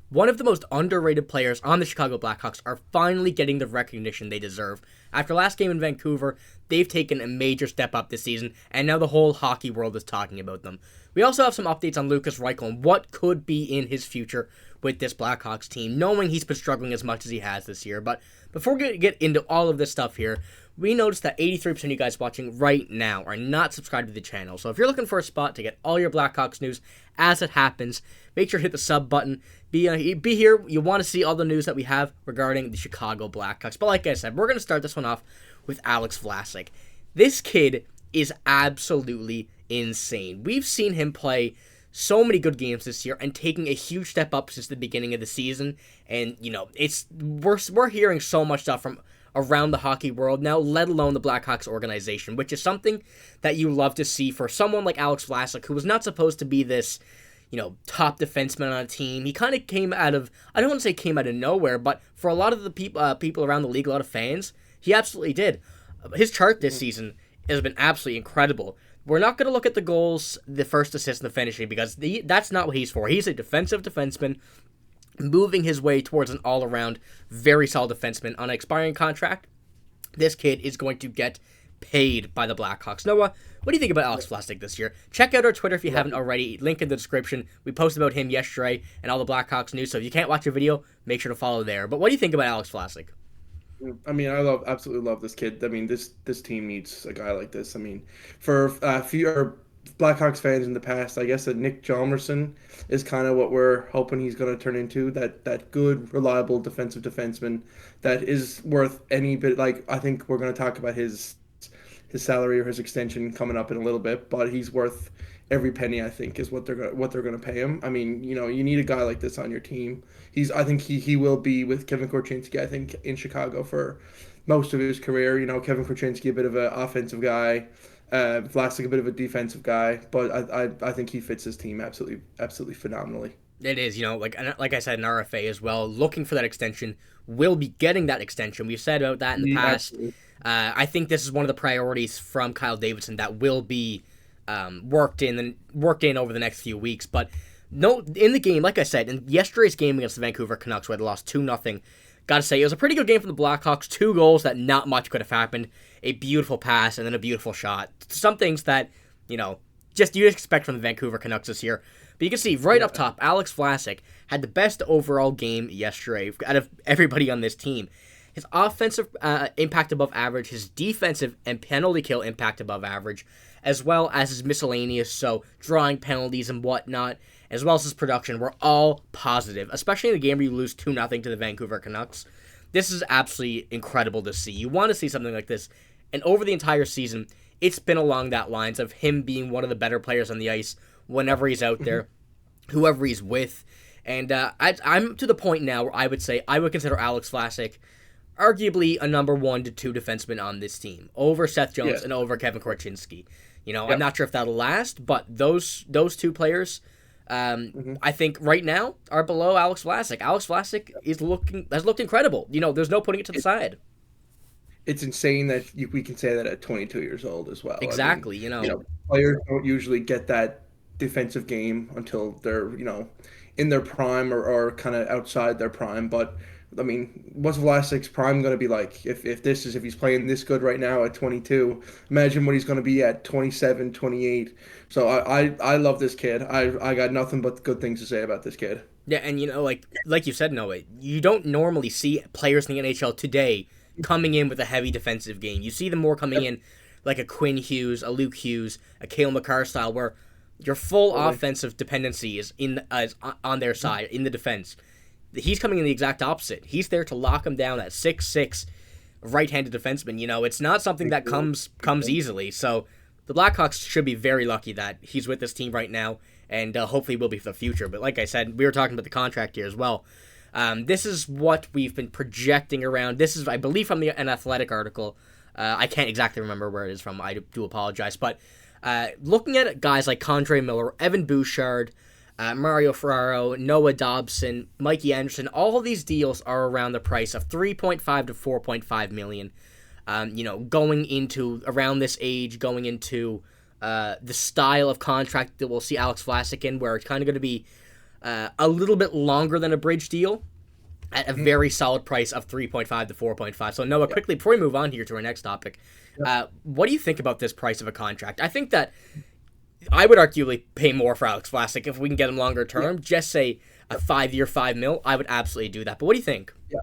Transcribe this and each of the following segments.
One of the most underrated players on the Chicago Blackhawks are finally getting the recognition they deserve. After last game in Vancouver, they've taken a major step up this season, and now the whole hockey world is talking about them. We also have some updates on Lukas Reichel and what could be in his future with this Blackhawks team, knowing he's been struggling as much as he has this year. But before we get into all of this stuff here, we noticed that 83% of you guys watching right now are not subscribed to the channel. So if you're looking for a spot to get all your Blackhawks news as it happens, make sure to hit the sub button. Be here. You want to see all the news that we have regarding the Chicago Blackhawks. But like I said, we're going to start this one off with Alex Vlasic. This kid is absolutely insane. We've seen him play so many good games this year and taking a huge step up since the beginning of the season. And, we're hearing so much stuff from around the hockey world now, let alone the Blackhawks organization, which is something that you love to see for someone like Alex Vlasic, who was not supposed to be this, top defenseman on a team. He kind of came out of, I don't want to say came out of nowhere, but for a lot of the people around the league, a lot of fans, he absolutely did. His chart this season has been absolutely incredible. We're not going to look at the goals, the first assist, and the finishing, because that's not what he's for. He's a defensive defenseman moving his way towards an all-around, very solid defenseman on an expiring contract. This kid is going to get paid by the Blackhawks. Noah, what do you think about Alex Vlasic this year? Check out our Twitter if you haven't already. Link in the description. We posted about him yesterday and all the Blackhawks news, so if you can't watch a video, make sure to follow there. But what do you think about Alex Vlasic? I mean, absolutely love this kid. I mean, this team needs a guy like this. I mean, for a few Blackhawks fans in the past, I guess that Nick Hjalmarsson is kind of what we're hoping he's going to turn into. That good, reliable defensive defenseman that is worth any bit. Like, I think we're going to talk about his salary or his extension coming up in a little bit, but he's worth every penny. I think is what they're going to pay him. I mean, you need a guy like this on your team. I think he will be with Kevin Korchinski, I think, in Chicago for most of his career. Kevin Korchinski, a bit of an offensive guy, Vlasic, a bit of a defensive guy, but I think he fits his team absolutely phenomenally. It is, like I said, an RFA as well, looking for that extension, will be getting that extension. We've said about that in the past. I think this is one of the priorities from Kyle Davidson that will be worked in over the next few weeks. But no, in the game, like I said, in yesterday's game against the Vancouver Canucks, where they lost 2-0, gotta say, it was a pretty good game from the Blackhawks. 2 goals that not much could have happened. A beautiful pass and then a beautiful shot. Some things that, just you'd expect from the Vancouver Canucks this year. But you can see right up top, Alex Vlasic had the best overall game yesterday out of everybody on this team. His offensive impact above average, his defensive and penalty kill impact above average, as well as his miscellaneous, so drawing penalties and whatnot, as well as his production, were all positive, especially in the game where you lose 2-0 to the Vancouver Canucks. This is absolutely incredible to see. You want to see something like this. And over the entire season, it's been along that lines of him being one of the better players on the ice whenever he's out there, whoever he's with. And I'm to the point now where I would say I would consider Alex Vlasic arguably a number 1 to 2 defenseman on this team, over Seth Jones and over Kevin Korchinski. I'm not sure if that'll last, but those 2 players, I think right now are below Alex Vlasic. Alex Vlasic has looked incredible. There's no putting it to the side. It's insane that we can say that at 22 years old as well. Exactly. I mean, players don't usually get that defensive game until they're in their prime or kind of outside their prime. But I mean, what's Vlasic's prime going to be like? If he's playing this good right now at 22, imagine what he's going to be at 27, 28. So I love this kid. I got nothing but good things to say about this kid. Yeah, and like you said, Noah, you don't normally see players in the NHL today coming in with a heavy defensive game. You see them more coming in like a Quinn Hughes, a Luke Hughes, a Cale Makar style, where your full offensive dependency is on their side in the defense. He's coming in the exact opposite. He's there to lock him down at 6'6", right-handed defenseman. It's not something that comes easily. So the Blackhawks should be very lucky that he's with this team right now, and hopefully will be for the future. But like I said, we were talking about the contract here as well. This is what we've been projecting around. This is, I believe, from an Athletic article. I can't exactly remember where it is from. I do apologize. But looking at guys like Condre Miller, Evan Bouchard, Mario Ferraro, Noah Dobson, Mikey Anderson, all of these deals are around the price of $3.5 to $4.5 million. Going into around this age, going into the style of contract that we'll see Alex Vlasic in, where it's kind of going to be a little bit longer than a bridge deal at a very solid price of 3.5 to 4.5. So Noah, quickly before we move on here to our next topic, what do you think about this price of a contract? I think that I would arguably pay more for Alex Vlasic if we can get him longer term. Yeah. Just say a 5-year, $5 million. I would absolutely do that. But what do you think? Yeah.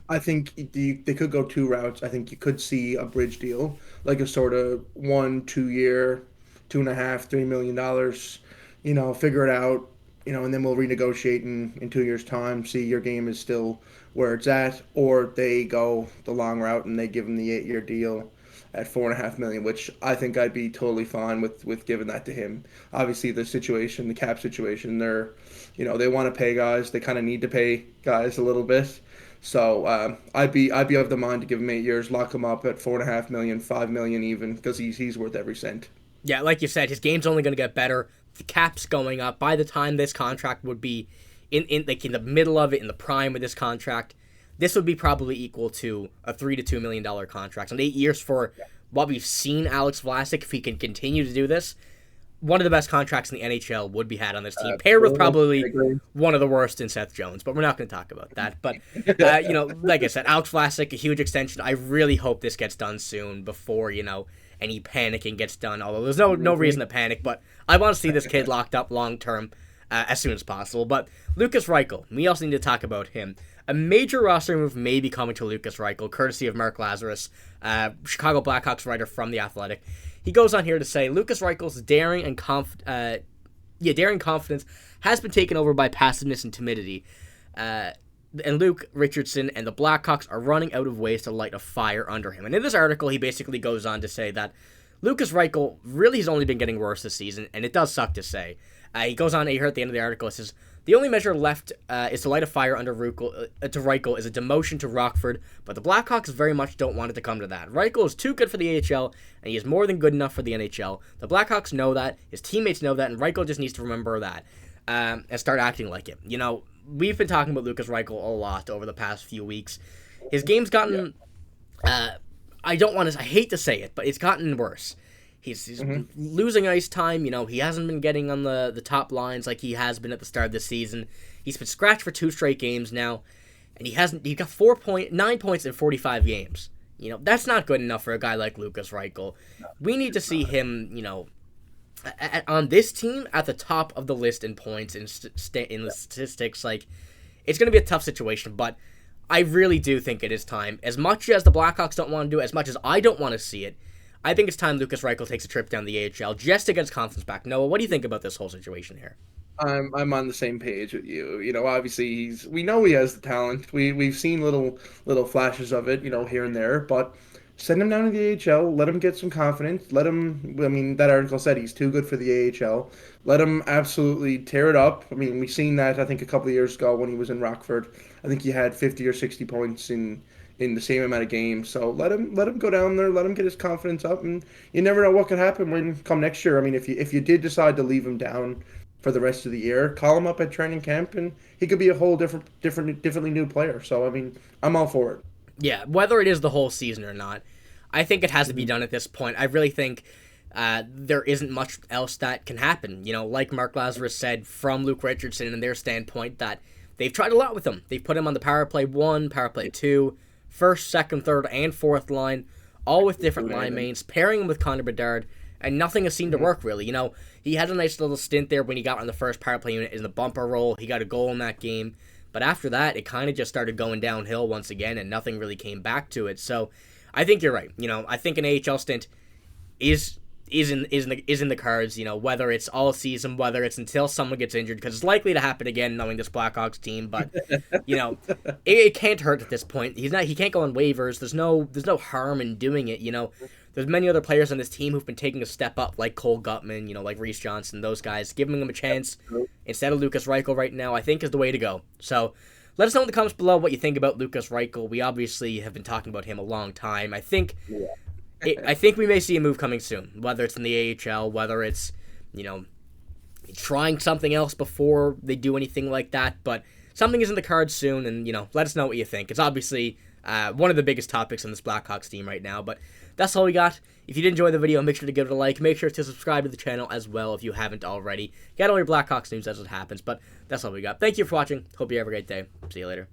I think they could go two routes. I think you could see a bridge deal, like a sort of 1-2 year, $2.5, $3 million. Figure it out. And then we'll renegotiate in 2 years' time. See your game is still where it's at, or they go the long route and they give him the 8-year deal at $4.5 million, which I think I'd be totally fine with giving that to him. Obviously, the cap situation, they want to pay guys. They kind of need to pay guys a little bit. So I'd be of the mind to give him 8 years, lock him up at $4.5 million, $5 million even, because he's worth every cent. Yeah, like you said, his game's only going to get better. The cap's going up. By the time this contract would be in the middle of it, in the prime of this contract, this would be probably equal to a $3 to $2 million contract. And 8 years for what we've seen Alex Vlasic, if he can continue to do this, one of the best contracts in the NHL would be had on this team, paired with probably one of the worst in Seth Jones. But we're not going to talk about that. But, like I said, Alex Vlasic, a huge extension. I really hope this gets done soon before, any panicking gets done. Although there's no reason to panic. But I want to see this kid locked up long-term as soon as possible. But Lukas Reichel, we also need to talk about him. A major roster move may be coming to Lukas Reichel, courtesy of Mark Lazarus, Chicago Blackhawks writer from The Athletic. He goes on here to say, Lukas Reichel's daring confidence has been taken over by passiveness and timidity. And Luke Richardson and the Blackhawks are running out of ways to light a fire under him. And in this article, he basically goes on to say that Lukas Reichel really has only been getting worse this season, and it does suck to say. He goes on here at the end of the article, it says, the only measure left is to light a fire under Reichel is a demotion to Rockford, but the Blackhawks very much don't want it to come to that. Reichel is too good for the AHL, and he is more than good enough for the NHL. The Blackhawks know that, his teammates know that, and Reichel just needs to remember that and start acting like it. We've been talking about Lukas Reichel a lot over the past few weeks. His game's gotten, I hate to say it, but it's gotten worse. He's losing ice time. He hasn't been getting on the top lines like he has been at the start of the season. He's been scratched for 2 straight games now, and he got 9 points in 45 games. That's not good enough for a guy like Lukas Reichel. We need to see him, on this team at the top of the list in points and in the statistics. Like, it's going to be a tough situation, but I really do think it is time. As much as the Blackhawks don't want to do it, as much as I don't want to see it, I think it's time Lukas Reichel takes a trip down the AHL just to get his confidence back. Noah, what do you think about this whole situation here? I'm on the same page with you. Obviously we know he has the talent. We've seen little flashes of it, here and there, but send him down to the AHL, let him get some confidence, that article said he's too good for the AHL. Let him absolutely tear it up. We've seen that I think a couple of years ago when he was in Rockford. I think he had 50 or 60 points in the same amount of games. So let him go down there, let him get his confidence up, and you never know what could happen when come next year. If you did decide to leave him down for the rest of the year, call him up at training camp, and he could be a whole differently new player. So I'm all for it. Yeah, whether it is the whole season or not, I think it has to be done at this point. I really think there isn't much else that can happen. Like Mark Lazarus said, from Luke Richardson and their standpoint, that they've tried a lot with him. They've put him on the power play 1, power play 2, first, second, third, and fourth line, all with different line mates, pairing him with Connor Bedard, and nothing has seemed to work, really. He had a nice little stint there when he got on the first power play unit in the bumper role. He got a goal in that game. But after that, it kind of just started going downhill once again, and nothing really came back to it. So I think you're right. I think an AHL stint is in the cards, whether it's all season, whether it's until someone gets injured, because it's likely to happen again knowing this Blackhawks team, but it can't hurt at this point. He can't go on waivers. There's no harm in doing it. There's many other players on this team who've been taking a step up, like Cole Gutman, like Reese Johnson, those guys. Giving them a chance instead of Lukas Reichel right now, I think, is the way to go. So let us know in the comments below what you think about Lukas Reichel. We obviously have been talking about him a long time. I think we may see a move coming soon, whether it's in the AHL, whether it's, trying something else before they do anything like that. But something is in the cards soon, and, let us know what you think. It's obviously one of the biggest topics on this Blackhawks team right now. But that's all we got. If you did enjoy the video, make sure to give it a like. Make sure to subscribe to the channel as well if you haven't already. Get all your Blackhawks news as it happens. But that's all we got. Thank you for watching. Hope you have a great day. See you later.